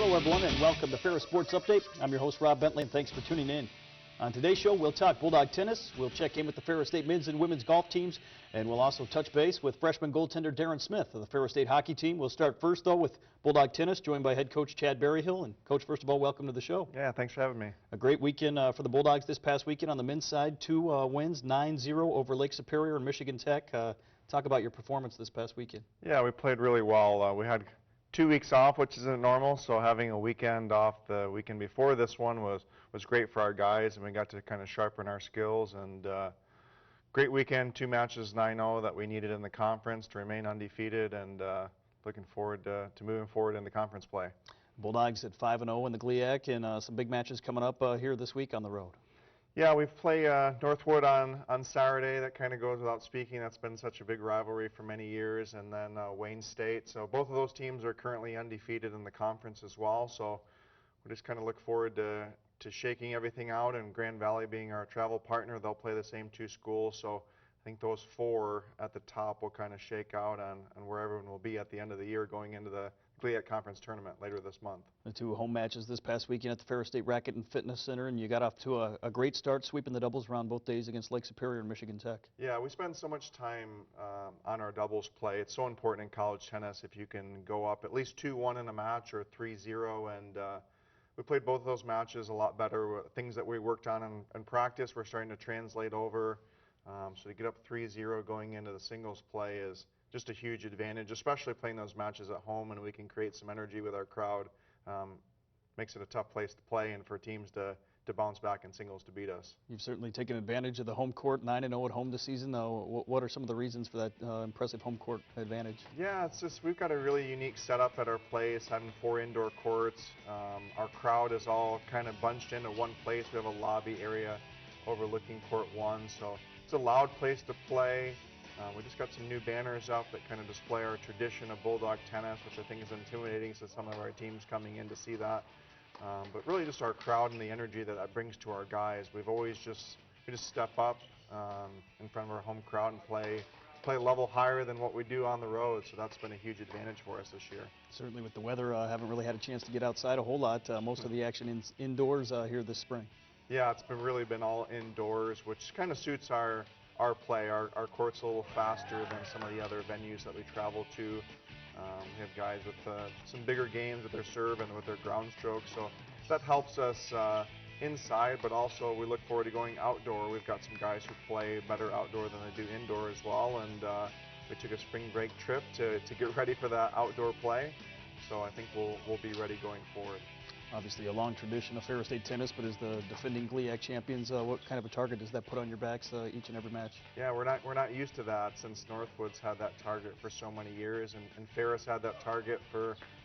Hello, everyone, and welcome to Ferris Sports Update. I'm your host, Rob Bentley, and thanks for tuning in. On today's show, we'll talk Bulldog Tennis, we'll check in with the Ferris State men's and women's golf teams, and we'll also touch base with freshman goaltender Darren Smith of the Ferris State hockey team. We'll start first, though, with Bulldog Tennis, joined by head coach Chad Berryhill. And, Coach, first of all, welcome to the show. Yeah, thanks for having me. A great weekend for the Bulldogs this past weekend on the men's side. 2 wins, 9-0 over Lake Superior and Michigan Tech. Talk about your performance this past weekend. Yeah, we played really well. We had 2 weeks off, which isn't normal, so having a weekend off the weekend before this one was great for our guys, and we got to kind of sharpen our skills. And great weekend, 2 matches, 9-0 that we needed in the conference to remain undefeated, and looking forward to moving forward in the conference play. Bulldogs at 5-0 in the GLIAC, and some big matches coming up here this week on the road. Yeah, we play Northwood on Saturday. That kind of goes without speaking. That's been such a big rivalry for many years. And then Wayne State. So both of those teams are currently undefeated in the conference as well. So we just kind of look forward to shaking everything out. And Grand Valley being our travel partner, they'll play the same 2 schools. So I think those 4 at the top will kind of shake out on where everyone will be at the end of the year going into the GLIAC Conference Tournament later this month. The 2 home matches this past weekend at the Ferris State Racket and Fitness Center, and you got off to a great start, sweeping the doubles round both days against Lake Superior and Michigan Tech. Yeah, we spend so much time on our doubles play. It's so important in college tennis if you can go up at least 2-1 in a match or 3-0, and we played both of those matches a lot better. Things that we worked on in practice we're starting to translate over. So to get up 3-0 going into the singles play is just a huge advantage, especially playing those matches at home, and we can create some energy with our crowd. Makes it a tough place to play and for teams to bounce back in singles to beat us. You've certainly taken advantage of the home court, 9-0 at home this season. What are some of the reasons for that impressive home court advantage? Yeah, it's just we've got a really unique setup at our place, having 4 indoor courts. Our crowd is all kind of bunched into one place. We have a lobby area overlooking Court 1, so it's a loud place to play. We just got some new banners up that kind of display our tradition of Bulldog Tennis, which I think is intimidating to some of our teams coming in to see that. But really just our crowd and the energy that brings to our guys. We've always we just step up in front of our home crowd and play a level higher than what we do on the road, so that's been a huge advantage for us this year. Certainly with the weather, haven't really had a chance to get outside a whole lot. Most of the action indoors here this spring. Yeah, it's really been all indoors, which kind of suits our play. Our court's a little faster than some of the other venues that we travel to. We have guys with some bigger games with their serve and with their ground stroke, so that helps us inside, but also we look forward to going outdoor. We've got some guys who play better outdoor than they do indoor as well, and we took a spring break trip to get ready for that outdoor play, so I think we'll be ready going forward. Obviously a long tradition of Ferris State tennis, but as the defending GLIAC champions, what kind of a target does that put on your backs each and every match? Yeah, we're not used to that since Northwood's had that target for so many years, and Ferris had that target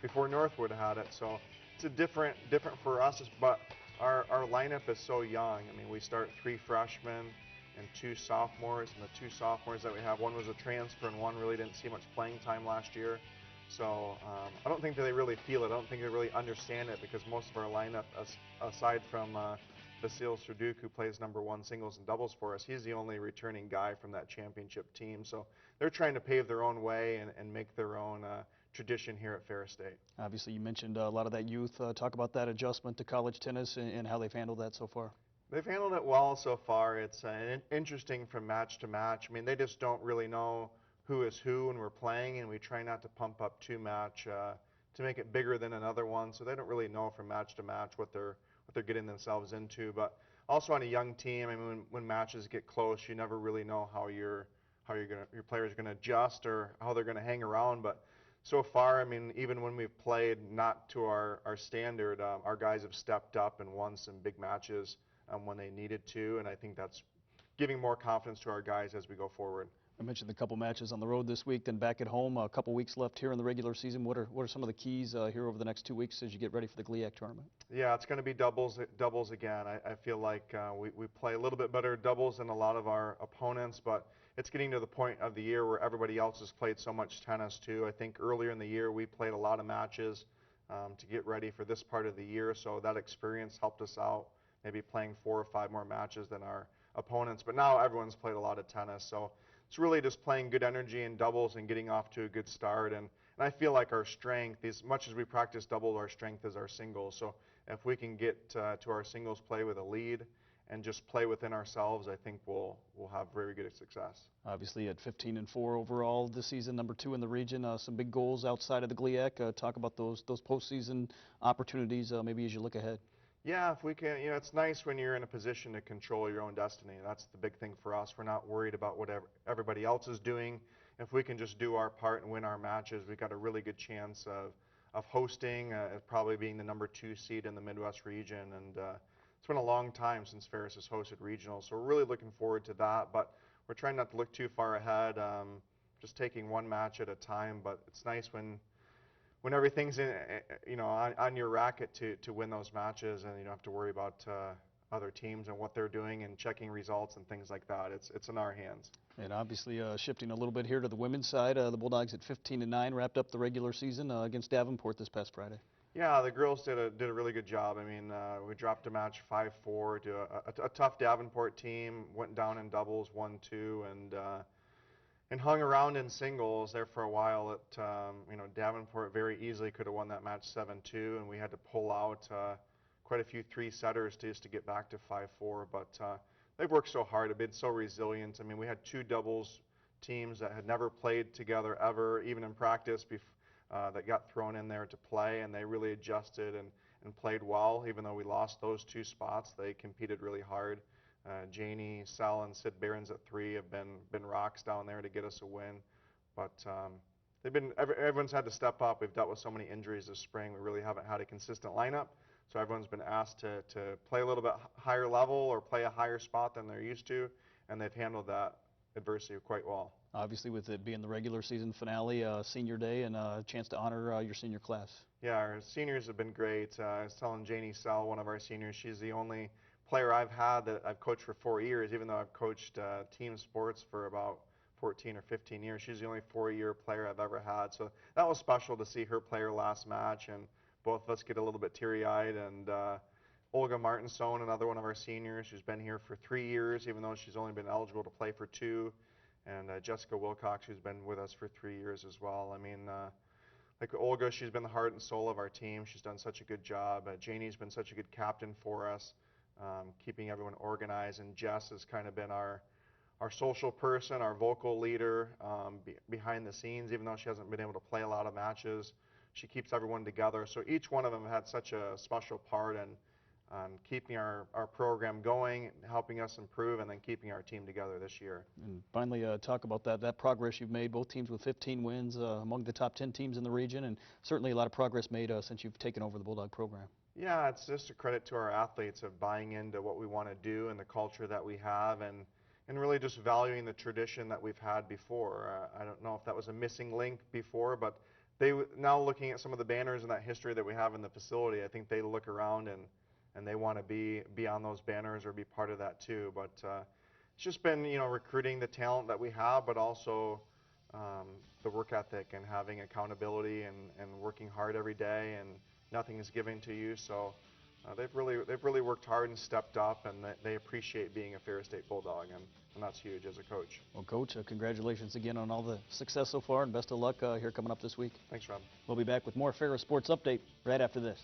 before Northwood had it. So it's a different for us, but our lineup is so young. I mean, we start 3 freshmen and 2 sophomores, and the 2 sophomores that we have, one was a transfer and one really didn't see much playing time last year. So I don't think that they really feel it. I don't think they really understand it, because most of our lineup, aside from Vasil Serduk, who plays #1 singles and doubles for us, he's the only returning guy from that championship team. So they're trying to pave their own way and make their own tradition here at Ferris State. Obviously, you mentioned a lot of that youth. Talk about that adjustment to college tennis and how they've handled that so far. They've handled it well so far. It's interesting from match to match. I mean, they just don't really know who is who when we're playing, and we try not to pump up too much to make it bigger than another one, so they don't really know from match to match what they're getting themselves into. But also on a young team, I mean, when matches get close, you never really know how your players are going to adjust or how they're going to hang around. But so far, I mean, even when we've played not to our standard, our guys have stepped up and won some big matches when they needed to, and I think that's giving more confidence to our guys as we go forward. I mentioned a couple matches on the road this week, then back at home. A couple weeks left here in the regular season. What are some of the keys here over the next 2 weeks as you get ready for the GLIAC tournament? Yeah, it's going to be doubles again. I feel like we play a little bit better doubles than a lot of our opponents, but it's getting to the point of the year where everybody else has played so much tennis too. I think earlier in the year we played a lot of matches to get ready for this part of the year, so that experience helped us out, maybe playing 4 or 5 more matches than our opponents. But now everyone's played a lot of tennis, so it's really just playing good energy in doubles and getting off to a good start. And And I feel like our strength, as much as we practice double, our strength is our singles. So if we can get to our singles play with a lead and just play within ourselves, I think we'll have very good success. Obviously at 15-4 overall this season, number 2 in the region. Some big goals outside of the GLIAC. Talk about those postseason opportunities maybe as you look ahead. Yeah, if we can, it's nice when you're in a position to control your own destiny. That's the big thing for us. We're not worried about what everybody else is doing. If we can just do our part and win our matches, we've got a really good chance of hosting, probably being the number 2 seed in the Midwest region. And it's been a long time since Ferris has hosted regionals, so we're really looking forward to that. But we're trying not to look too far ahead, just taking one match at a time. But it's nice when everything's on your racket to win those matches, and you don't have to worry about other teams and what they're doing and checking results and things like that. It's in our hands. And obviously shifting a little bit here to the women's side, the Bulldogs at 15-9 wrapped up the regular season against Davenport this past Friday. Yeah, the girls did a really good job. I mean, we dropped a match 5-4 to a tough Davenport team, went down in doubles 1-2, and hung around in singles there for a while. Davenport very easily could have won that match 7-2, and we had to pull out quite a few 3-setters just to get back to 5-4. But they've worked so hard, they've been so resilient. I mean, we had 2 doubles teams that had never played together ever, even in practice, that got thrown in there to play, and they really adjusted and played well. Even though we lost those 2 spots, they competed really hard. Janie, Sal, and Sid Barons at 3 have been rocks down there to get us a win. But everyone's had to step up. We've dealt with so many injuries this spring. We really haven't had a consistent lineup. So everyone's been asked to play a little bit higher level or play a higher spot than they're used to, and they've handled that adversity quite well. Obviously, with it being the regular season finale, senior day, and a chance to honor your senior class. Yeah, our seniors have been great. I was telling Janie Sell, one of our seniors, she's the only player I've had that I've coached for 4 years, even though I've coached team sports for about 14 or 15 years. She's the only 4-year player I've ever had. So that was special to see her play her last match, and both of us get a little bit teary-eyed. And Olga Martinson, another one of our seniors, who's been here for 3 years, even though she's only been eligible to play for 2. And Jessica Wilcox, who's been with us for 3 years as well. I mean, like Olga, she's been the heart and soul of our team. She's done such a good job. Janie's been such a good captain for us, keeping everyone organized. And Jess has kind of been our social person, our vocal leader behind the scenes. Even though she hasn't been able to play a lot of matches, she keeps everyone together. So each one of them had such a special part in keeping our program going, helping us improve, and then keeping our team together this year. And finally, talk about that progress you've made, both teams with 15 wins, among the top 10 teams in the region, and certainly a lot of progress made since you've taken over the Bulldog program. Yeah, it's just a credit to our athletes of buying into what we want to do and the culture that we have, and really just valuing the tradition that we've had before. I don't know if that was a missing link before, but now looking at some of the banners and that history that we have in the facility, I think they look around and they want to be on those banners or be part of that too. But it's just been, recruiting the talent that we have, but also the work ethic and having accountability and working hard every day, and nothing is given to you. So they've really worked hard and stepped up, and they appreciate being a Ferris State Bulldog, and that's huge as a coach. Well, Coach, congratulations again on all the success so far, and best of luck here coming up this week. Thanks, Rob. We'll be back with more Ferris Sports Update right after this.